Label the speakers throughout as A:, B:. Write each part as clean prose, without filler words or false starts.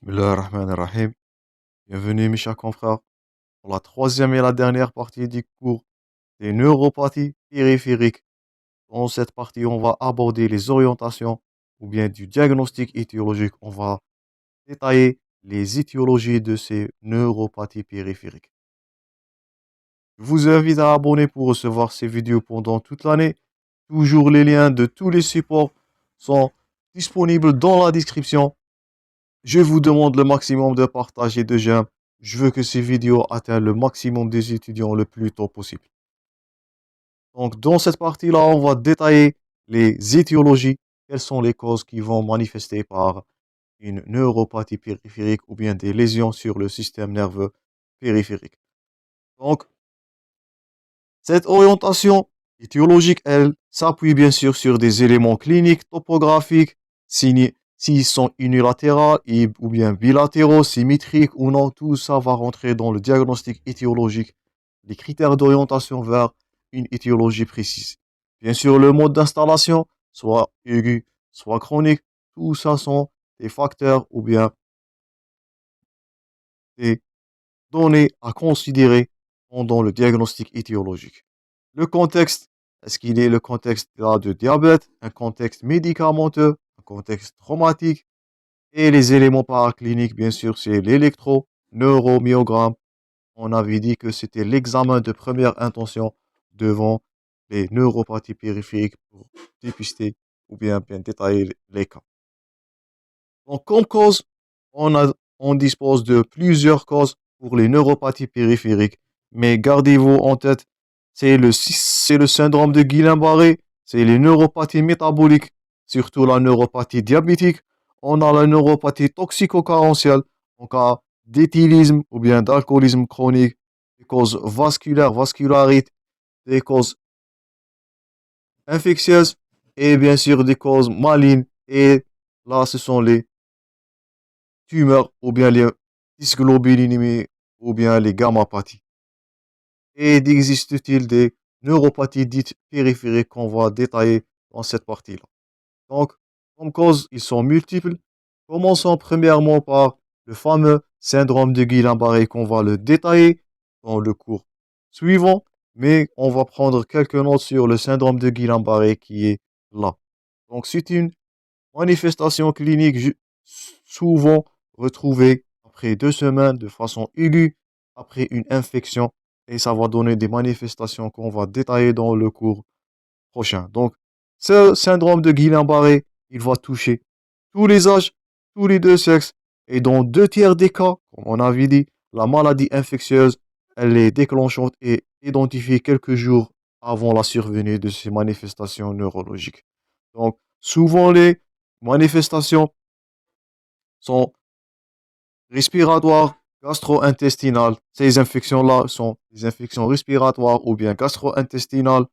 A: Bismillah ar-Rahman ar-Rahim. Bienvenue mes chers confrères pour la troisième et la dernière partie du cours des neuropathies périphériques. Dans cette partie, on va aborder les orientations ou bien du diagnostic étiologique. On va détailler les étiologies de ces neuropathies périphériques. Je vous invite à abonner pour recevoir ces vidéos pendant toute l'année. Toujours les liens de tous les supports sont disponibles dans la description. Je vous demande le maximum de partage et de j'aime. Je veux que ces vidéos atteignent le maximum des étudiants le plus tôt possible. Donc, dans cette partie-là, on va détailler les étiologies. Quelles sont les causes qui vont manifester par une neuropathie périphérique ou bien des lésions sur le système nerveux périphérique. Donc, cette orientation étiologique, elle s'appuie bien sûr sur des éléments cliniques, topographiques, s'ils sont unilatéraux ou bien bilatéraux, symétriques ou non, tout ça va rentrer dans le diagnostic étiologique, les critères d'orientation vers une étiologie précise. Bien sûr, le mode d'installation, soit aigu, soit chronique, tout ça sont des facteurs ou bien des données à considérer pendant le diagnostic étiologique. Le contexte, est-ce qu'il est le contexte là de diabète, un contexte médicamenteux, un contexte traumatique, et les éléments paracliniques, bien sûr, c'est l'électro-neuromyogramme. On avait dit que c'était l'examen de première intention devant les neuropathies périphériques pour dépister ou bien détailler les cas. Donc, comme cause, on dispose de plusieurs causes pour les neuropathies périphériques. Mais gardez-vous en tête, c'est le syndrome de Guillain-Barré, c'est les neuropathies métaboliques, surtout la neuropathie diabétique. On a la neuropathie toxico-carentielle en cas d'éthylisme ou bien d'alcoolisme chronique, des causes vasculaires, vascularites, des causes infectieuses et bien sûr des causes malignes. Et là, ce sont les tumeurs ou bien les dysglobulinémies ou bien les gammopathies. Et existe-t-il des neuropathies dites périphériques qu'on va détailler dans cette partie-là. Donc, comme cause, ils sont multiples. Commençons premièrement par le fameux syndrome de Guillain-Barré qu'on va le détailler dans le cours suivant, mais on va prendre quelques notes sur le syndrome de Guillain-Barré qui est là. Donc, c'est une manifestation clinique souvent retrouvée après 2 semaines de façon aiguë après une infection et ça va donner des manifestations qu'on va détailler dans le cours prochain. Donc, ce syndrome de Guillain-Barré, il va toucher tous les âges, tous les deux sexes et dans 2 tiers des cas, comme on avait dit, la maladie infectieuse, elle est déclenchante et identifiée quelques jours avant la survenue de ces manifestations neurologiques. Donc, souvent les manifestations sont respiratoires, gastro-intestinales. Ces infections-là sont des infections respiratoires ou bien gastro-intestinales.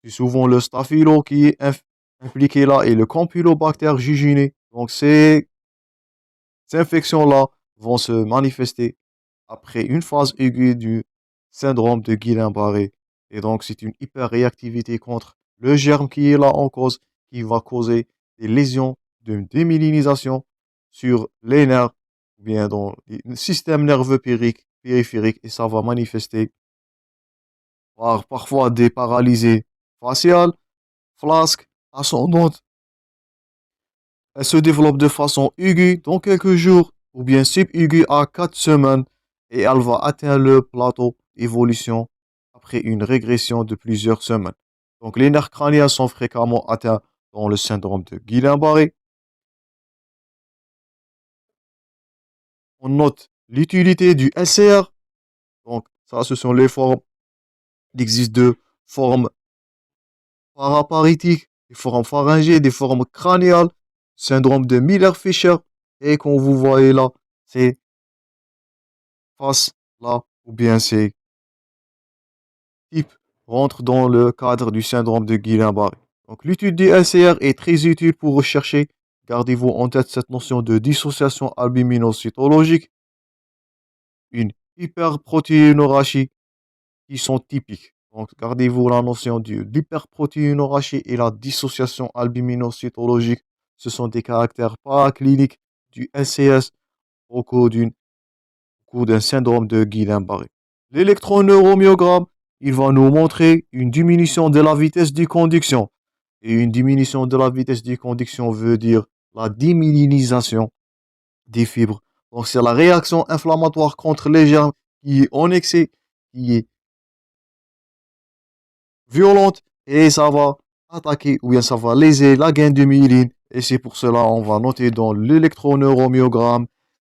A: C'est souvent le staphylo qui est impliqué là et le campylobacter jejuni. Donc ces infections-là vont se manifester après une phase aiguë du syndrome de Guillain-Barré. Et donc c'est une hyperréactivité contre le germe qui est là en cause, qui va causer des lésions de démyélinisation sur les nerfs, ou bien dans le système nerveux périphérique, et ça va manifester par parfois des paralysés faciales, flasques, ascendantes. Elle se développe de façon aiguë dans quelques jours, ou bien subaiguë à 4 semaines, et elle va atteindre le plateau d'évolution après une régression de plusieurs semaines. Donc les nerfs crâniens sont fréquemment atteints dans le syndrome de Guillain-Barré. On note l'utilité du LCR. Donc ça, ce sont les formes. Il existe deux formes paraparétiques, des formes pharyngées, des formes crâniales, syndrome de Miller-Fisher. Et comme vous voyez là, c'est face là, ou bien ces types rentrent dans le cadre du syndrome de Guillain-Barré. Donc l'étude du LCR est très utile pour rechercher, gardez-vous en tête cette notion de dissociation albuminocytologique, une hyperprotéinorachie qui sont typiques. Donc gardez-vous la notion de l'hyperprotéinorachie et la dissociation albuminocytologique. Ce sont des caractères paracliniques du LCS au cours d'un syndrome de Guillain-Barré. L'électroneurommyogramme, il va nous montrer une diminution de la vitesse de conduction. Et une diminution de la vitesse de conduction veut dire la démyélinisation des fibres. Donc c'est la réaction inflammatoire contre les germes qui est en excès, qui est violente et ça va attaquer ou bien ça va léser la gaine de myéline. Et c'est pour cela on va noter dans l'électroneurommyogramme,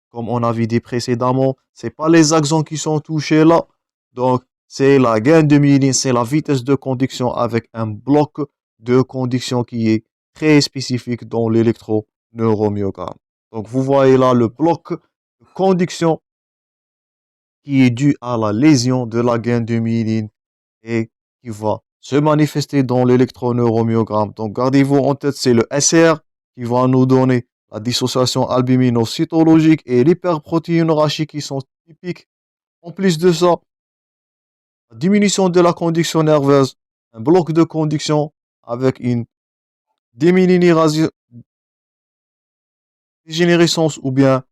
A: comme on avait dit précédemment, c'est pas les axons qui sont touchés là. Donc c'est la gaine de myéline, c'est la vitesse de conduction avec un bloc de conduction qui est très spécifique dans l'électroneurommyogramme. Donc vous voyez là le bloc de conduction qui est dû à la lésion de la gaine de myéline et qui va se manifester dans l'électroneurommyogramme. Donc gardez-vous en tête, c'est le SR qui va nous donner la dissociation albuminocytologique et l'hyperprotéinurie qui sont typiques. En plus de ça, la diminution de la conduction nerveuse, un bloc de conduction avec une dégénérescence ou bien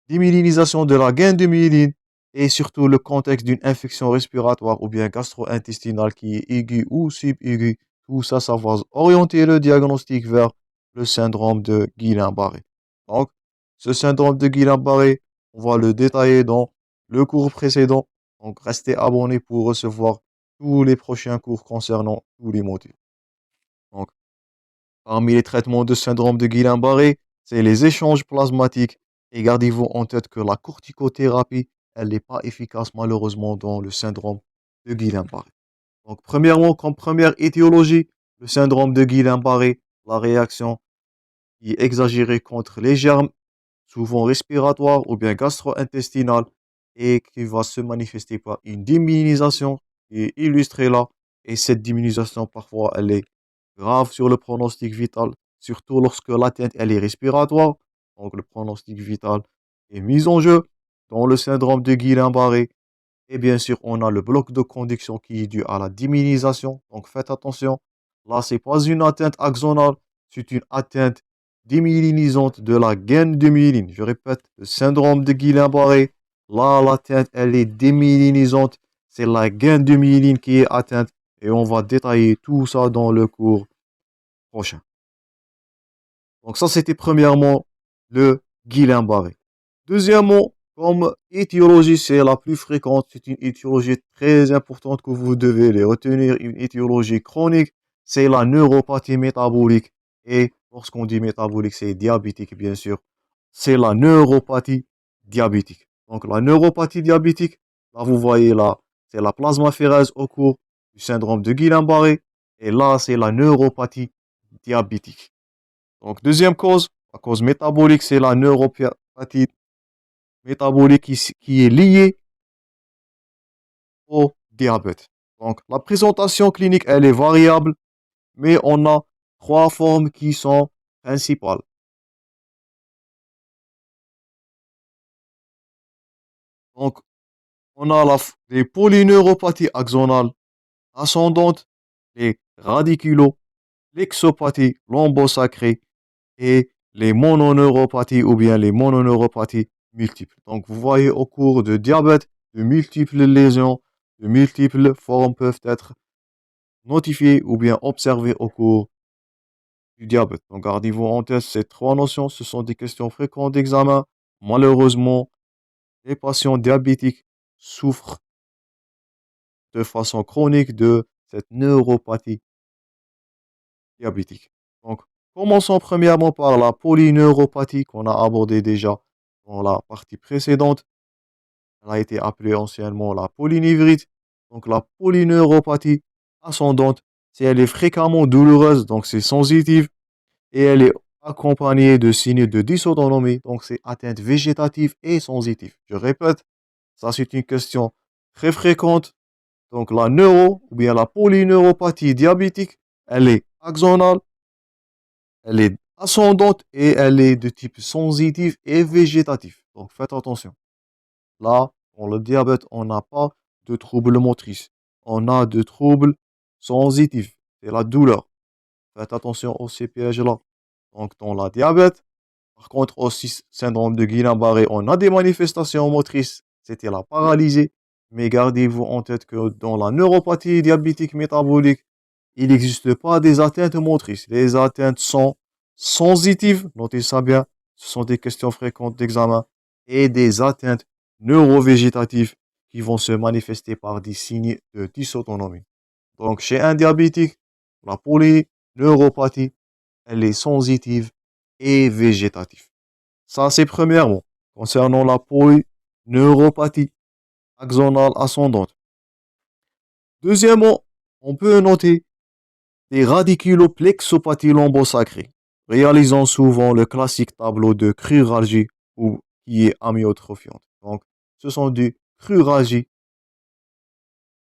A: démyélinisation de la gaine de myéline et surtout le contexte d'une infection respiratoire ou bien gastro-intestinale qui est aiguë ou subaiguë. Tout ça, ça va orienter le diagnostic vers le syndrome de Guillain-Barré. Donc, ce syndrome de Guillain-Barré, on va le détailler dans le cours précédent. Donc, restez abonnés pour recevoir tous les prochains cours concernant tous les modules. Donc, parmi les traitements de syndrome de Guillain-Barré, c'est les échanges plasmatiques. Et gardez-vous en tête que la corticothérapie, elle n'est pas efficace malheureusement dans le syndrome de Guillain-Barré. Donc, premièrement, comme première étiologie, le syndrome de Guillain-Barré, la réaction qui est exagérée contre les germes, souvent respiratoires ou bien gastro-intestinales, et qui va se manifester par une diminution qui est illustrée là. Et cette diminution, parfois, elle est grave sur le pronostic vital, surtout lorsque l'atteinte elle est respiratoire. Donc le pronostic vital est mis en jeu dans le syndrome de Guillain-Barré. Et bien sûr, on a le bloc de conduction qui est dû à la diminution. Donc faites attention. Là, c'est pas une atteinte axonale, c'est une atteinte démyélinisante de la gaine de myéline. Je répète, le syndrome de Guillain-Barré, là, l'atteinte, elle est démyélinisante. C'est la gaine de myéline qui est atteinte. Et on va détailler tout ça dans le cours prochain. Donc ça, c'était premièrement le Guillain-Barré. Deuxièmement, comme étiologie, c'est la plus fréquente, c'est une étiologie très importante que vous devez les retenir, une étiologie chronique, c'est la neuropathie métabolique. Et lorsqu'on dit métabolique, c'est diabétique, bien sûr. C'est la neuropathie diabétique. Donc la neuropathie diabétique, là vous voyez là, c'est la plasmaphérèse au cours du syndrome de Guillain-Barré. Et là, c'est la neuropathie diabétique. Donc deuxième cause, la cause métabolique, c'est la neuropathie métabolique qui est liée au diabète. Donc la présentation clinique, elle est variable, mais on a trois formes qui sont principales. Donc on a les polyneuropathies axonales ascendantes, les radiculolexopathies lombosacrées et les mononeuropathies ou bien les mononeuropathies multiples. Donc vous voyez au cours de diabète, de multiples lésions, de multiples formes peuvent être notifiées ou bien observées au cours du diabète. Donc gardez-vous en tête ces trois notions, ce sont des questions fréquentes d'examen. Malheureusement, les patients diabétiques souffrent de façon chronique de cette neuropathie diabétique. Donc, commençons premièrement par la polyneuropathie qu'on a abordée déjà dans la partie précédente. Elle a été appelée anciennement la polynévrite. Donc, la polyneuropathie ascendante, si elle est fréquemment douloureuse, donc c'est sensitive, et elle est accompagnée de signes de dysautonomie, donc c'est atteinte végétative et sensitive. Je répète, ça c'est une question très fréquente. Donc, la ou bien la polyneuropathie diabétique, elle est axonale, elle est ascendante et elle est de type sensitif et végétatif. Donc faites attention. Là, pour le diabète, on n'a pas de troubles motrices. On a de troubles sensitifs. C'est la douleur. Faites attention aux ces pièges-là. Donc dans la diabète, Par contre, aussi, syndrome de Guillain-Barré, on a des manifestations motrices, c'était la paralysie. Mais gardez-vous en tête que dans la neuropathie diabétique métabolique, il n'existe pas des atteintes motrices. Les atteintes sont sensitives, notez ça bien, ce sont des questions fréquentes d'examen, et des atteintes neurovégétatives qui vont se manifester par des signes de dysautonomie. Donc, chez un diabétique, la polyneuropathie, elle est sensitive et végétative. Ça, c'est premièrement. Concernant la polyneuropathie axonale ascendante. Deuxièmement, on peut noter des radiculoplexopathies lombosacrées, réalisant souvent le classique tableau de cruralgie ou qui est amyotrophiante. Donc, ce sont des cruralgies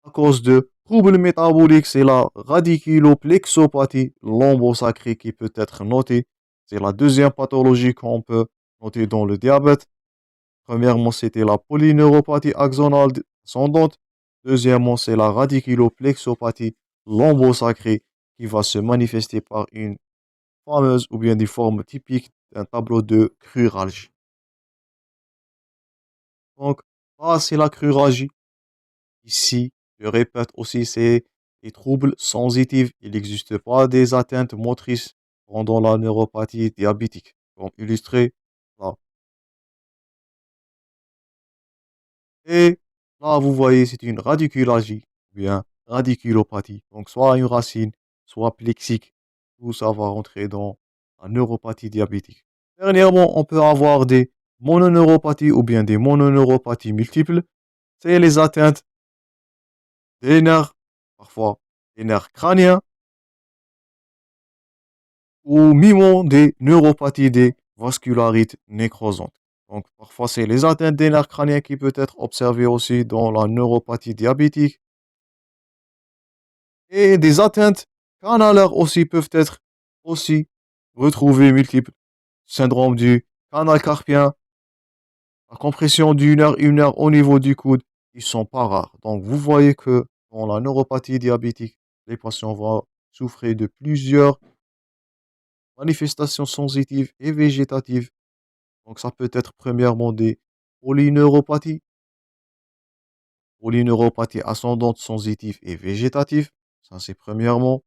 A: à cause de troubles métaboliques. C'est la radiculoplexopathie lombosacrée qui peut être notée. C'est la deuxième pathologie qu'on peut noter dans le diabète. Premièrement, c'était la polyneuropathie axonale ascendante. Deuxièmement, c'est la radiculoplexopathie lombosacrée qui va se manifester par une fameuse ou bien des formes typiques d'un tableau de cruralgie. Donc, ça, c'est la cruralgie. Ici, je répète aussi, c'est des troubles sensitifs. Il n'existe pas des atteintes motrices pendant la neuropathie diabétique. Donc, illustré là. Et là, vous voyez, c'est une radiculalgie, ou bien radiculopathie. Donc, soit une racine, soit plexique. Tout ça va rentrer dans la neuropathie diabétique. Dernièrement, on peut avoir des mononeuropathies ou bien des mononeuropathies multiples. C'est les atteintes des nerfs, parfois des nerfs crâniens, ou mimant des neuropathies des vascularites nécrosantes. Donc, parfois, c'est les atteintes des nerfs crâniens qui peuvent être observées aussi dans la neuropathie diabétique. Et des atteintes canalaires aussi peuvent être aussi retrouvées multiples. Syndrome du canal carpien, la compression du nerf ulnaire au niveau du coude, ils sont pas rares. Donc, vous voyez que dans la neuropathie diabétique, les patients vont souffrir de plusieurs manifestations sensitives et végétatives. Donc, ça peut être premièrement des polyneuropathies, polyneuropathie ascendante, sensitive et végétative. Ça, c'est premièrement.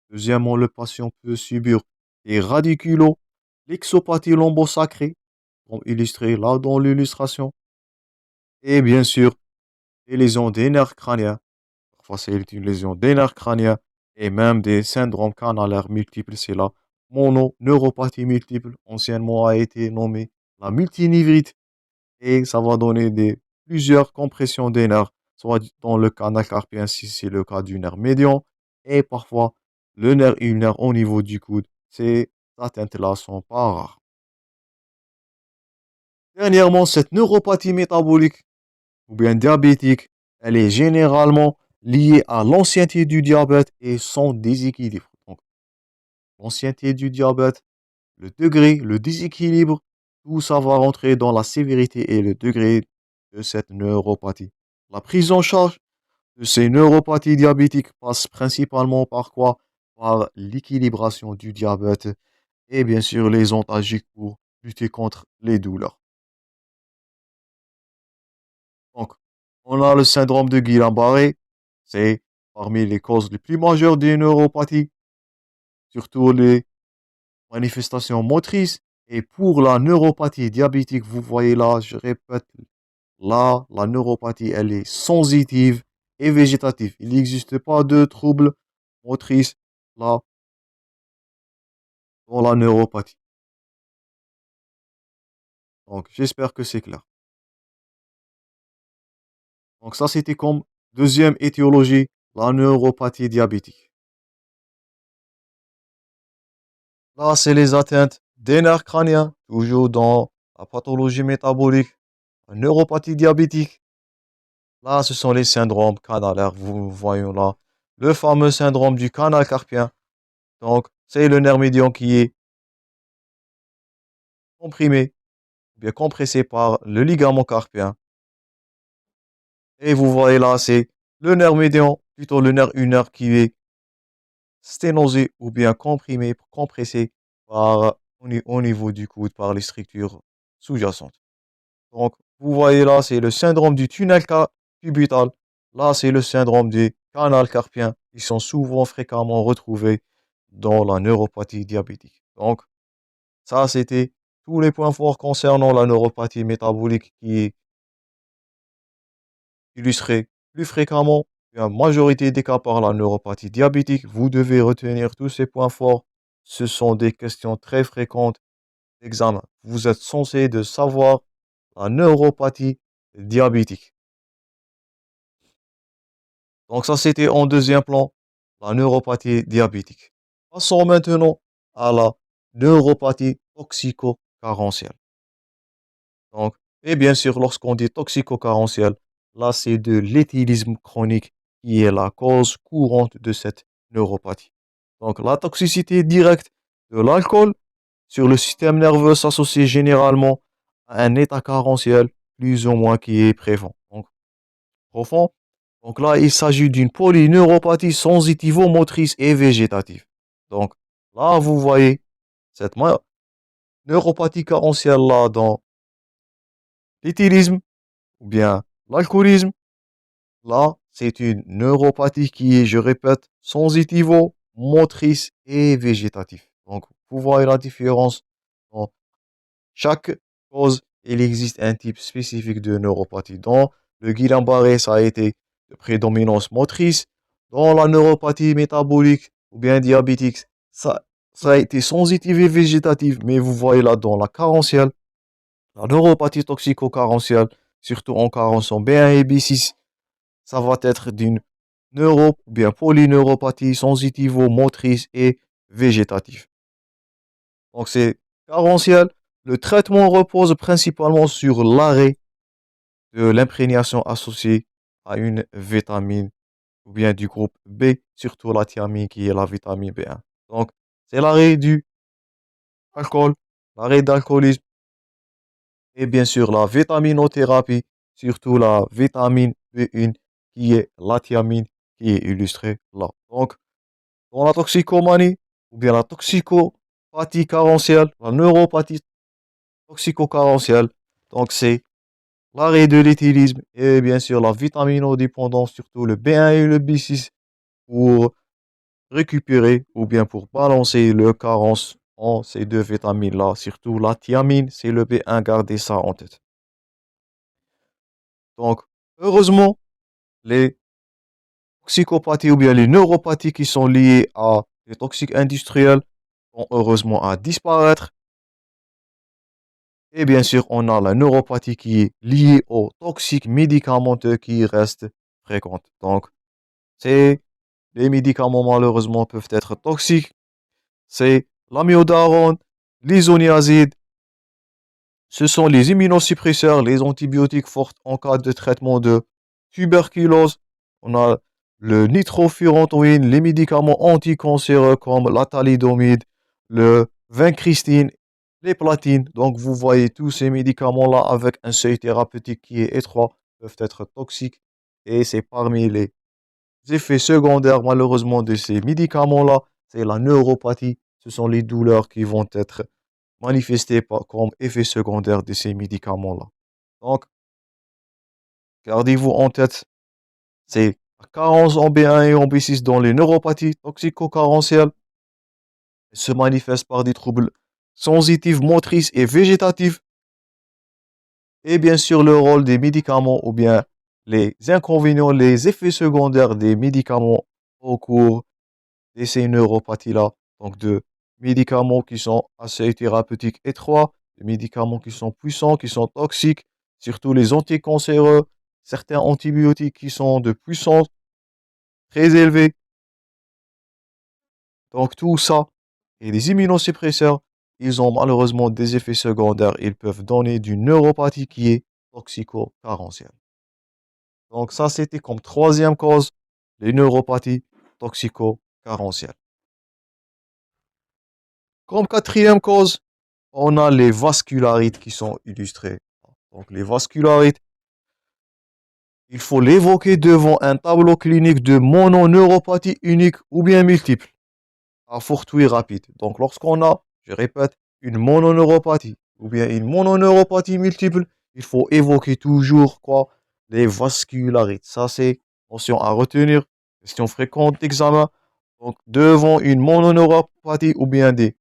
A: Deuxièmement, le patient peut subir des radiculolexopathies lombosacrées, comme illustré là dans l'illustration. Et bien sûr, des lésions des nerfs crâniens. Parfois, c'est une lésion des nerfs crâniens et même des syndromes canalaires multiples. C'est la mononeuropathie multiple, anciennement a été nommée la multinivrite. Et ça va donner plusieurs compressions des nerfs, soit dans le canal carpien si c'est le cas du nerf médian, et parfois le nerf ulnaire au niveau du coude. Ces atteintes-là sont pas rares. Dernièrement, cette neuropathie métabolique ou bien diabétique, elle est généralement liée à l'ancienneté du diabète et son déséquilibre. Donc, l'ancienneté du diabète, le degré, le déséquilibre, tout ça va rentrer dans la sévérité et le degré de cette neuropathie. La prise en charge de ces neuropathies diabétiques passe principalement par quoi? Par l'équilibration du diabète et bien sûr les antalgiques pour lutter contre les douleurs. Donc, on a le syndrome de Guillain-Barré, c'est parmi les causes les plus majeures des neuropathies, surtout les manifestations motrices. Et pour la neuropathie diabétique, vous voyez là, je répète, là, la neuropathie, elle est sensitive et végétative. Il n'existe pas de troubles motrices là dans la neuropathie. Donc, j'espère que c'est clair. Donc, ça, c'était comme deuxième étiologie, la neuropathie diabétique. Là, c'est les atteintes des nerfs crâniens, toujours dans la pathologie métabolique, la neuropathie diabétique. Là, ce sont les syndromes canalaires. Vous voyez là le fameux syndrome du canal carpien. Donc, c'est le nerf médian qui est comprimé, bien compressé par le ligament carpien. Et vous voyez là, c'est le nerf médian, plutôt le nerf ulnaire qui est sténosé ou bien comprimé, compressé par au niveau du coude par les structures sous-jacentes. Donc, vous voyez là, c'est le syndrome du tunnel cubital. Là, c'est le syndrome du canal carpien qui sont souvent fréquemment retrouvés dans la neuropathie diabétique. Donc, ça, c'était tous les points forts concernant la neuropathie métabolique qui est illustrée plus fréquemment, la majorité des cas par la neuropathie diabétique. Vous devez retenir tous ces points forts. Ce sont des questions très fréquentes d'examen. Vous êtes censé de savoir la neuropathie diabétique. Donc ça, c'était en deuxième plan, la neuropathie diabétique. Passons maintenant à la neuropathie toxico-carentielle. Donc, et bien sûr, lorsqu'on dit toxico-carentielle, là, c'est de l'éthylisme chronique qui est la cause courante de cette neuropathie. Donc, la toxicité directe de l'alcool sur le système nerveux s'associe généralement à un état carentiel plus ou moins qui est prévent. Donc, profond. Donc là, il s'agit d'une polyneuropathie sensitivo-motrice et végétative. Donc là, vous voyez cette neuropathie carentielle là dans l'éthylisme ou bien l'alcoolisme. Là, c'est une neuropathie qui est, je répète, sensitivo-motrice et végétative. Donc, vous voyez la différence. Dans chaque cause, il existe un type spécifique de neuropathie. Dans le Guillain-Barré, ça a été de prédominance motrice. Dans la neuropathie métabolique ou bien diabétique, ça a été sensitive et végétative. Mais vous voyez là, dans la carentielle, la neuropathie toxico-carentielle, surtout en carence en B1 et B6, ça va être d'une ou bien polyneuropathie sensitivo-motrice et végétative. Donc c'est carentiel. Le traitement repose principalement sur l'arrêt de l'imprégnation associée à une vitamine ou bien du groupe B, surtout la thiamine qui est la vitamine B1. Donc c'est l'arrêt du alcool, l'arrêt d'alcoolisme et bien sûr la vitaminothérapie, surtout la vitamine B1 qui est la thiamine qui est illustrée là. Donc dans la toxicomanie ou bien la toxicopathie carentielle, la neuropathie toxico-carentielle, donc c'est l'arrêt de l'éthylisme et bien sûr la vitaminodépendance, surtout le B1 et le B6 pour récupérer ou bien pour balancer le carence en ces deux vitamines-là, surtout la thiamine, c'est le B1, gardez ça en tête. Donc, heureusement, les toxicopathies ou bien les neuropathies qui sont liées à des toxiques industriels vont heureusement à disparaître. Et bien sûr, on a la neuropathie qui est liée aux toxiques médicamenteux qui restent fréquentes. Donc, c'est les médicaments malheureusement peuvent être toxiques. C'est l'amiodarone, l'isoniazide. Ce sont les immunosuppresseurs, les antibiotiques forts en cas de traitement de tuberculose. On a le nitrofurantoïne, les médicaments anticancéreux comme la thalidomide, le vincristine, les platines. Donc vous voyez tous ces médicaments-là avec un seuil thérapeutique qui est étroit peuvent être toxiques. Et c'est parmi les effets secondaires malheureusement de ces médicaments-là, c'est la neuropathie. Ce sont les douleurs qui vont être manifestées comme effet secondaire de ces médicaments-là. Donc, gardez-vous en tête, c'est la carence en B1 et en B6 dans les neuropathies toxico-carentielles se manifeste par des troubles sensitifs, motrices et végétatifs. Et bien sûr, le rôle des médicaments ou bien les inconvénients, les effets secondaires des médicaments au cours de ces neuropathies-là. Donc, de médicaments qui sont assez thérapeutiques étroits, des médicaments qui sont puissants, qui sont toxiques, surtout les anticancéreux, certains antibiotiques qui sont de puissance très élevée. Donc, tout ça, et les immunosuppresseurs, ils ont malheureusement des effets secondaires. Ils peuvent donner d'une neuropathie qui est toxico-carentielle. Donc, ça, c'était comme troisième cause, les neuropathies toxico-carentielles. Comme quatrième cause, on a les vascularites qui sont illustrées. Donc, les vascularites, il faut l'évoquer devant un tableau clinique de mononeuropathie unique ou bien multiple, à fortuit rapide. Donc, lorsqu'on a, je répète, une mononeuropathie ou bien une mononeuropathie multiple, il faut évoquer toujours quoi? Les vascularites. Ça, c'est mention à retenir. Question fréquente d'examen. Donc, devant une mononeuropathie ou bien des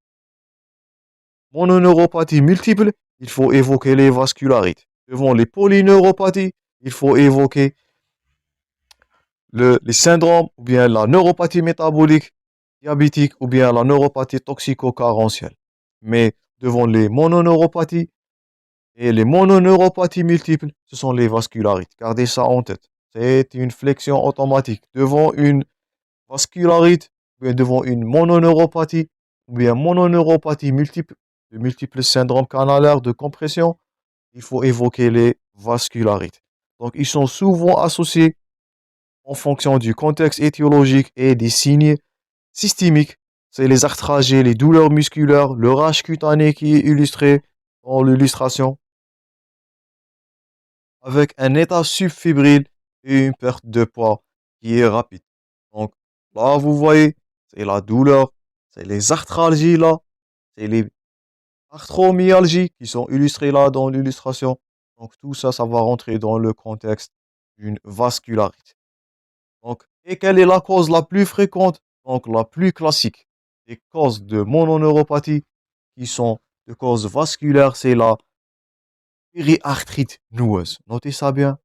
A: mononeuropathies multiples, il faut évoquer les vascularites. Devant les polyneuropathies, il faut évoquer les syndromes ou bien la neuropathie métabolique diabétique ou bien la neuropathie toxico-carentielle. Mais devant les mononeuropathies et les mononeuropathies multiples, ce sont les vascularites. Gardez ça en tête. C'est une flexion automatique. Devant une vascularite, ou bien devant une mononeuropathie, ou bien mononeuropathie multiple, de multiples syndromes canalaires de compression, il faut évoquer les vascularites. Donc, ils sont souvent associés en fonction du contexte étiologique et des signes systémiques. C'est les arthralgies, les douleurs musculaires, le rash cutané qui est illustré dans l'illustration, avec un état subfébrile et une perte de poids qui est rapide. Donc là, vous voyez, c'est la douleur, c'est les arthralgies là, c'est les arthromyalgies qui sont illustrées là dans l'illustration. Donc tout ça, ça va rentrer dans le contexte d'une vascularité. Donc, et quelle est la cause la plus fréquente? Donc la plus classique des causes de mononeuropathie qui sont de causes vasculaires, c'est la périarthrite noueuse. Notez ça bien.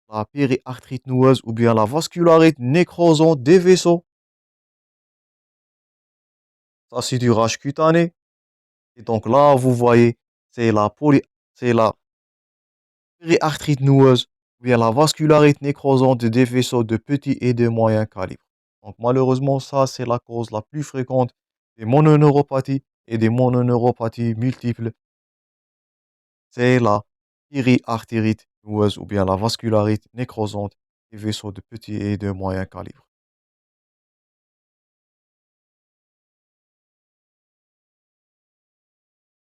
A: La périarthrite noueuse ou bien la vascularite nécrosante des vaisseaux. Ça, c'est du rash cutané. Et donc là, vous voyez, c'est c'est la périarthrite noueuse ou bien la vascularite nécrosante des vaisseaux de petit et de moyen calibre. Donc malheureusement, ça, c'est la cause la plus fréquente des mononeuropathies et des mononeuropathies multiples. C'est la périarthrite noueuse ou bien la vascularite nécrosante des vaisseaux de petit et de moyen calibre.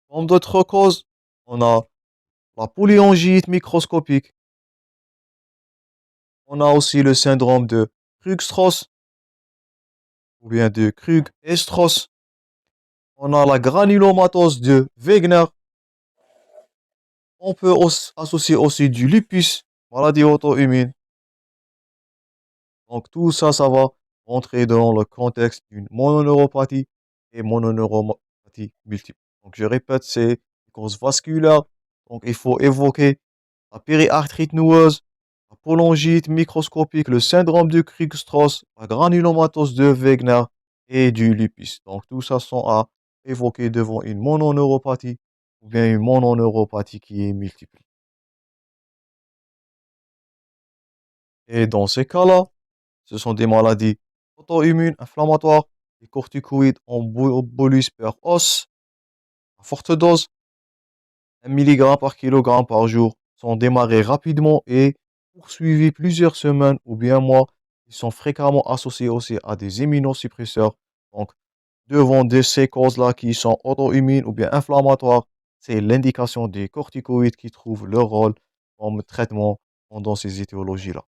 A: Comme d'autres causes, on a la polyangite microscopique. On a aussi le syndrome de Krug-Strauss ou bien de Krug-Strauss. On a la granulomatose de Wegener. On peut associer aussi du lupus, maladie auto-immune. Donc tout ça, ça va rentrer dans le contexte d'une mononeuropathie et mononeuropathie multiple. Donc je répète, c'est une cause vasculaire. Donc il faut évoquer la périarthrite noueuse, la polongite microscopique, le syndrome de Krug-Strauss, la granulomatose de Wegener et du lupus. Donc tout ça sont à évoquer devant une mononeuropathie ou bien une mononeuropathie qui est multiple. Et dans ces cas-là, ce sont des maladies auto-immunes, inflammatoires, les corticoïdes en bolus per os, à forte dose, 1 mg par kilogramme par jour, sont démarrés rapidement et poursuivis plusieurs semaines ou bien mois. Ils sont fréquemment associés aussi à des immunosuppresseurs. Donc, devant ces causes-là qui sont auto-immunes ou bien inflammatoires, c'est l'indication des corticoïdes qui trouvent leur rôle comme traitement pendant ces étiologies-là.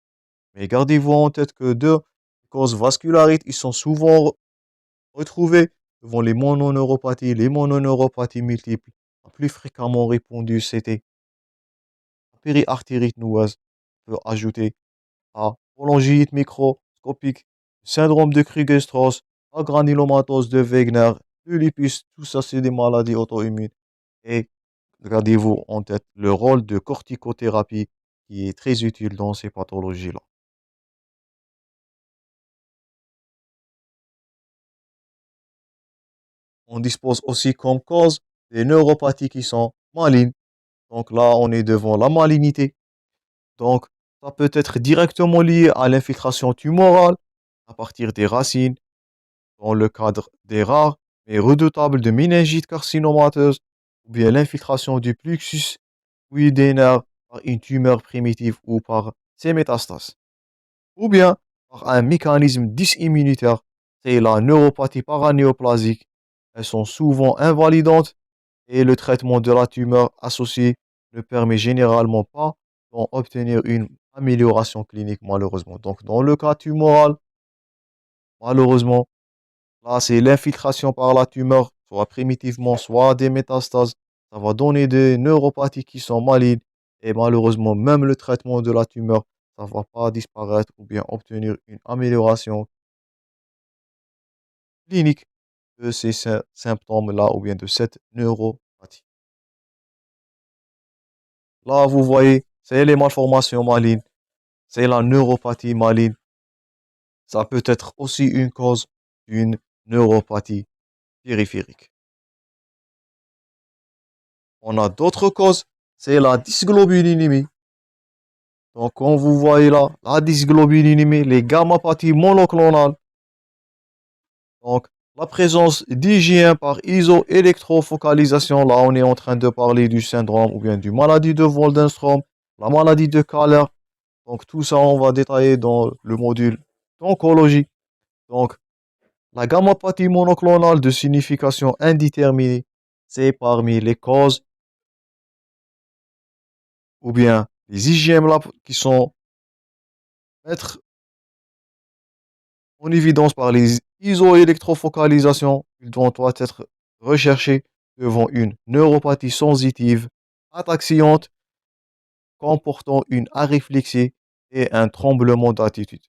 A: Mais gardez-vous en tête que deux causes vascularites, ils sont souvent retrouvés devant les mononeuropathies multiples. La plus fréquemment répondue, c'était la périarthrite noueuse. On peut ajouter la pholangite microscopique, le syndrome de Krüger-Strauss, la granulomatose de Wegener, le lupus, tout ça, c'est des maladies auto-immunes. Et gardez-vous en tête le rôle de corticothérapie qui est très utile dans ces pathologies-là. On dispose aussi comme cause des neuropathies qui sont malignes. Donc là, on est devant la malignité. Donc, ça peut être directement lié à l'infiltration tumorale à partir des racines, dans le cadre des rares mais redoutables de méningite carcinomateuse, ou bien l'infiltration du plexus pudénaire par une tumeur primitive ou par ses métastases, ou bien par un mécanisme dysimmunitaire, c'est la neuropathie paranéoplasique. Elles sont souvent invalidantes et le traitement de la tumeur associée ne permet généralement pas d'en obtenir une amélioration clinique, malheureusement. Donc, dans le cas tumoral, malheureusement, là, c'est l'infiltration par la tumeur soit primitivement, soit des métastases. Ça va donner des neuropathies qui sont malignes. Et malheureusement, même le traitement de la tumeur, ça ne va pas disparaître ou bien obtenir une amélioration clinique de ces symptômes-là ou bien de cette neuropathie. Là, vous voyez, c'est les malformations malignes, c'est la neuropathie maligne. Ça peut être aussi une cause d'une neuropathie périphérique. On a d'autres causes, c'est la dysglobulinémie. Donc, comme vous voyez là, la dysglobulinémie, les gammapathies monoclonales. Donc, la présence d'IgM par isoélectrofocalisation, là, on est en train de parler du syndrome ou bien du maladie de Waldenstrom, la maladie de Kahler. Donc, tout ça, on va détailler dans le module d'oncologie. Donc, la gammapathie monoclonale de signification indéterminée, c'est parmi les causes ou bien les IgM là, qui sont être en évidence par les isoélectrofocalisations. Ils doivent être recherchés devant une neuropathie sensitive, ataxiante, comportant une aryflexie et un tremblement d'attitude.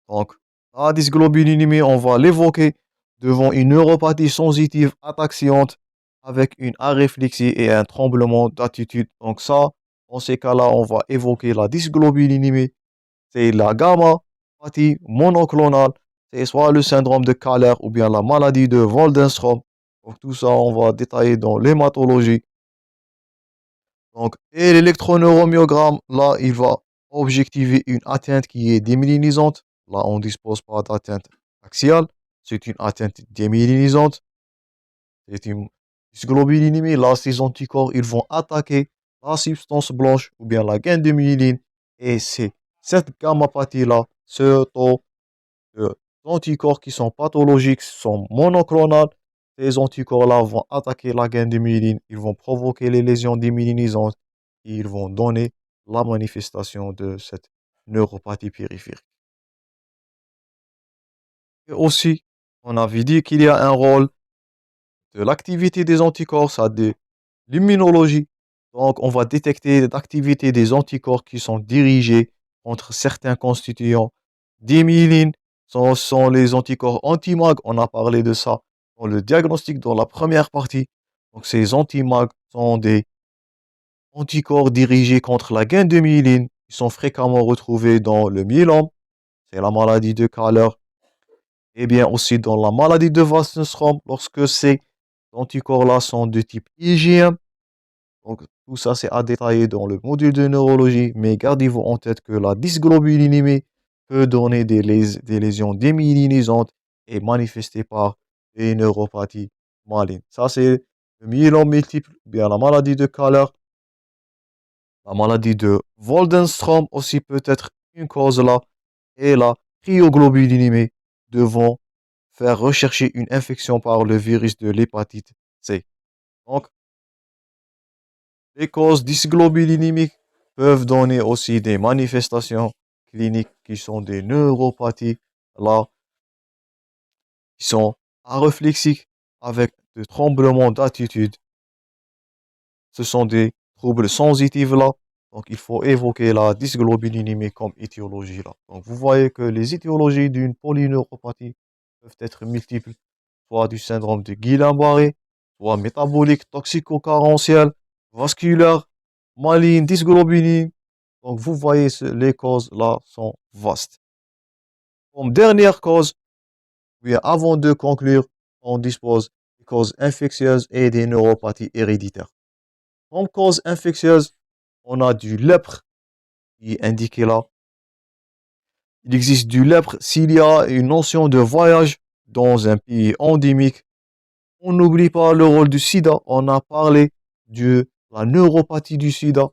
A: Donc, la dysglobulinémie, on va l'évoquer devant une neuropathie sensitive ataxiante avec une aryflexie et un tremblement d'attitude. Donc ça, dans ces cas-là, on va évoquer la dysglobulinémie. C'est la gamma-pathie monoclonale. C'est soit le syndrome de Kahler ou bien la maladie de Waldenstrom. Donc tout ça, on va détailler dans l'hématologie. Donc, et l'électroneurommyogramme, là, il va objectiver une atteinte qui est démyélinisante. Là, on ne dispose pas d'atteinte axiale. C'est une atteinte démyélinisante. C'est une dysglobulinémie. Là, ces anticorps, ils vont attaquer la substance blanche ou bien la gaine de myéline. Et c'est cette gammapathie-là, ce taux d'anticorps qui sont pathologiques, sont monoclonales. Ces anticorps-là vont attaquer la gaine de myéline. Ils vont provoquer les lésions démyélinisantes. Et ils vont donner la manifestation de cette neuropathie périphérique. Et aussi, on avait dit qu'il y a un rôle de l'activité des anticorps, ça de l'immunologie. Donc, on va détecter l'activité des anticorps qui sont dirigés contre certains constituants d'hémyline. Ce sont les anticorps anti-MAG. On a parlé de ça dans le diagnostic dans la première partie. Donc, ces anti-MAG sont des anticorps dirigés contre la gaine de myéline. Ils sont fréquemment retrouvés dans le myélome. C'est la maladie de Kahler. Et bien aussi dans la maladie de Waldenstrom, lorsque ces anticorps-là sont de type IgM. Donc, tout ça, c'est à détailler dans le module de neurologie. Mais gardez-vous en tête que la dysglobulinémie peut donner des lésions démyélinisantes et manifestées par des neuropathies malignes. Ça, c'est le myélome multiple, bien la maladie de Kahler. La maladie de Waldenstrom aussi peut être une cause là. Et la cryoglobulinémie devant faire rechercher une infection par le virus de l'hépatite C. Donc, les causes dysglobulinémiques peuvent donner aussi des manifestations cliniques qui sont des neuropathies, là, qui sont aryflexiques avec des tremblements d'attitude. Ce sont des troubles sensitifs là. Donc, il faut évoquer la dysglobulinémie comme étiologie là. Donc, vous voyez que les étiologies d'une polyneuropathie peuvent être multiples, soit du syndrome de Guillain-Barré, soit métabolique, toxico-carentiel, vasculaire, maligne, dysglobuline. Donc, vous voyez, les causes là sont vastes. Comme dernière cause, bien avant de conclure, on dispose des causes infectieuses et des neuropathies héréditaires. Comme cause infectieuse, on a du lèpre qui est indiqué là. Il existe du lèpre s'il y a une notion de voyage dans un pays endémique. On n'oublie pas le rôle du sida. On a parlé de la neuropathie du sida,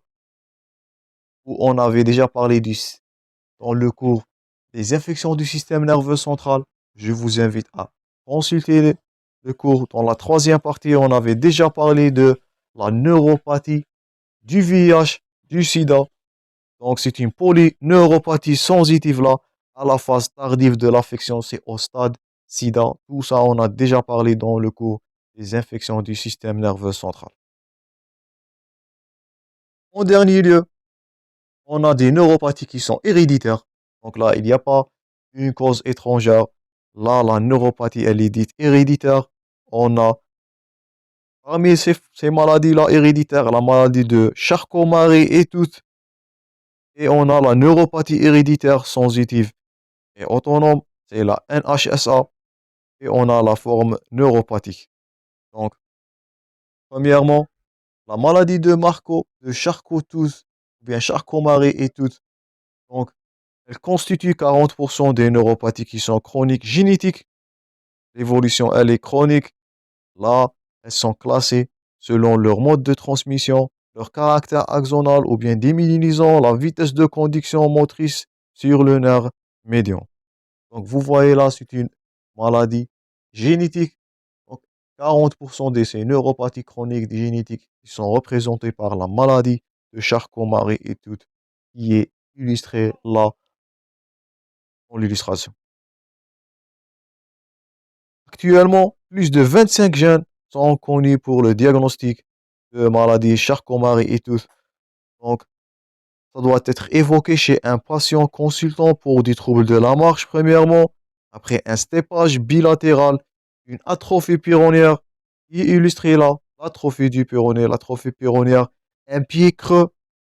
A: où on avait déjà parlé dans le cours des infections du système nerveux central. Je vous invite à consulter le cours. Dans la troisième partie, on avait déjà parlé de la neuropathie du VIH, du sida. Donc, c'est une polyneuropathie sensitive là, à la phase tardive de l'affection, c'est au stade sida, tout ça, on a déjà parlé dans le cours des infections du système nerveux central. En dernier lieu, on a des neuropathies qui sont héréditaires. Donc là, il n'y a pas une cause étrangère. Là, la neuropathie, elle est dite héréditaire. On a parmi ces maladies-là héréditaires, la maladie de Charcot-Marie et toutes. Et on a la neuropathie héréditaire sensitive et autonome, c'est la NHSA. Et on a la forme neuropathique. Donc, premièrement, la maladie de Charcot-Tooth, ou bien Charcot-Marie et toutes. Donc, elle constitue 40% des neuropathies qui sont chroniques génétiques. L'évolution, elle est chronique. Là, elles sont classées selon leur mode de transmission, leur caractère axonal ou bien démyélinisant, la vitesse de conduction motrice sur le nerf médian. Donc, vous voyez là, c'est une maladie génétique. Donc, 40% de ces neuropathies chroniques génétiques qui sont représentées par la maladie de Charcot-Marie et tout, qui est illustrée là dans l'illustration. Actuellement, plus de 25 gènes sont connus pour le diagnostic de maladie Charcot-Marie et tout. Donc, ça doit être évoqué chez un patient consultant pour des troubles de la marche, premièrement, après un steppage bilatéral, une atrophie pyronière, qui est illustrée là, l'atrophie du pyroné, l'atrophie pyronière, un pied creux,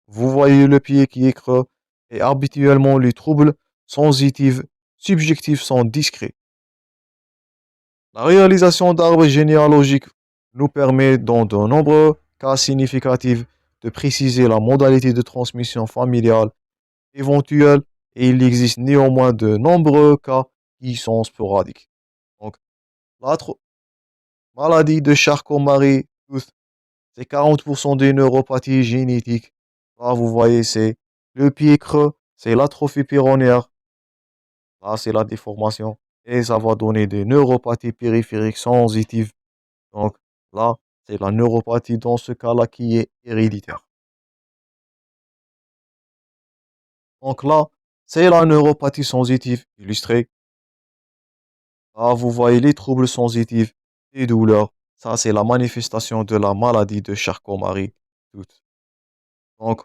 A: vous voyez le pied qui est creux, et habituellement les troubles sensitifs subjectifs sont discrets. La réalisation d'arbres généalogiques nous permet dans de nombreux cas significatifs de préciser la modalité de transmission familiale éventuelle et il existe néanmoins de nombreux cas qui sont sporadiques. Donc, la maladie de Charcot-Marie, c'est 40% des neuropathies génétiques. Là, vous voyez, c'est le pied creux, c'est l'atrophie pyronière. Là, c'est la déformation. Et ça va donner des neuropathies périphériques sensitives. Donc, là, c'est la neuropathie dans ce cas-là qui est héréditaire. Donc là, c'est la neuropathie sensitive illustrée. Là, vous voyez les troubles sensitifs et douleurs. Ça, c'est la manifestation de la maladie de Charcot-Marie. Donc,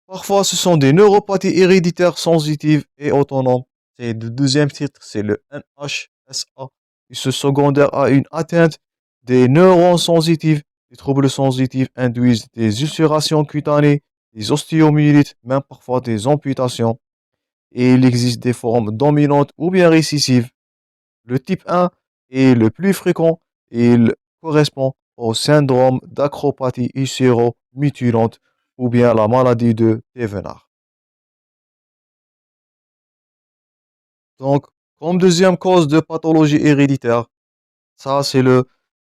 A: parfois, ce sont des neuropathies héréditaires sensitives et autonomes. C'est le deuxième titre, c'est le NHSA. Et ce secondaire a une atteinte des neurones sensitifs. Les troubles sensitifs induisent des ulcérations cutanées, des ostéomyélites, même parfois des amputations. Et il existe des formes dominantes ou bien récessives. Le type 1 est le plus fréquent et il correspond au syndrome d'acropathie ulcéro-mutilante ou bien la maladie de Thévenard. Donc, comme deuxième cause de pathologie héréditaire, ça c'est le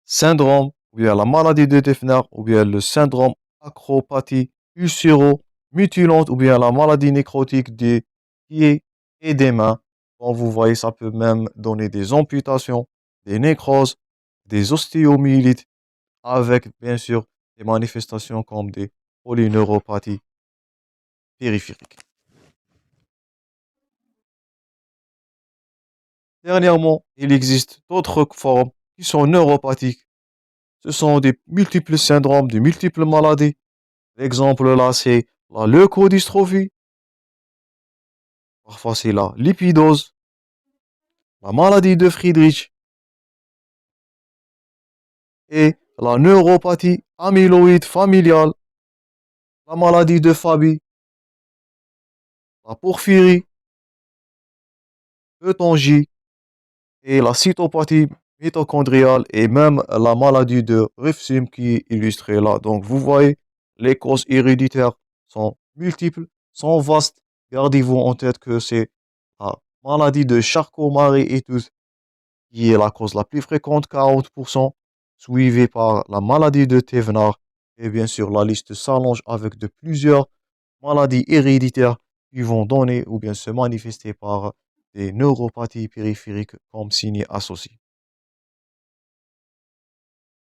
A: syndrome ou bien la maladie de Thévenard ou bien le syndrome acropathie ulcéro-mutilante ou bien la maladie nécrotique des pieds et des mains. Comme vous voyez, ça peut même donner des amputations, des nécroses, des ostéomyélites avec bien sûr des manifestations comme des polyneuropathies périphériques. Dernièrement, il existe d'autres formes qui sont neuropathiques. Ce sont des multiples syndromes, de multiples maladies. L'exemple là, c'est la leukodystrophie. Parfois, c'est la lipidose, la maladie de Friedrich et la neuropathie amyloïde familiale, la maladie de Fabry, la porphyrie, l'eutangie et la cytopathie mitochondriale et même la maladie de Refsum qui est illustrée là. Donc, vous voyez, les causes héréditaires sont multiples, sont vastes. Gardez-vous en tête que c'est la maladie de Charcot-Marie et tout qui est la cause la plus fréquente, 40%, suivie par la maladie de Thévenard. Et bien sûr, la liste s'allonge avec de plusieurs maladies héréditaires qui vont donner ou bien se manifester par des neuropathies périphériques comme signes associés.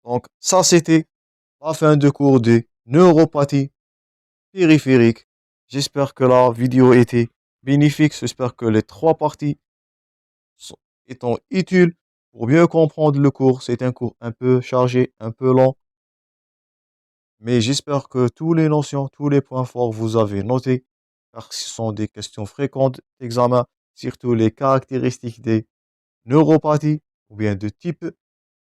A: Donc, ça, c'était la fin de cours des neuropathies périphériques. J'espère que la vidéo était bénéfique. J'espère que les trois parties étant utile pour mieux comprendre le cours. C'est un cours un peu chargé, un peu long, mais j'espère que toutes les notions, tous les points forts vous avez notés, car ce sont des questions fréquentes d'examen, surtout les caractéristiques des neuropathies ou bien de type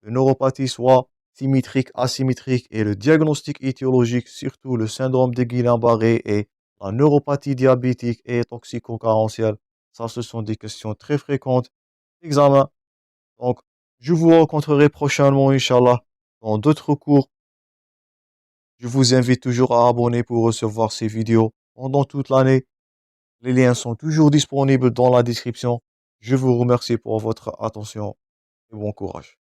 A: de neuropathie, soit symétrique, asymétrique, et le diagnostic étiologique, surtout le syndrome de Guillain-Barré et la neuropathie diabétique et toxico-carentielle. Ça, ce sont des questions très fréquentes d'examen. Donc, je vous rencontrerai prochainement, Inch'Allah, dans d'autres cours. Je vous invite toujours à abonner pour recevoir ces vidéos pendant toute l'année. Les liens sont toujours disponibles dans la description. Je vous remercie pour votre attention et bon courage.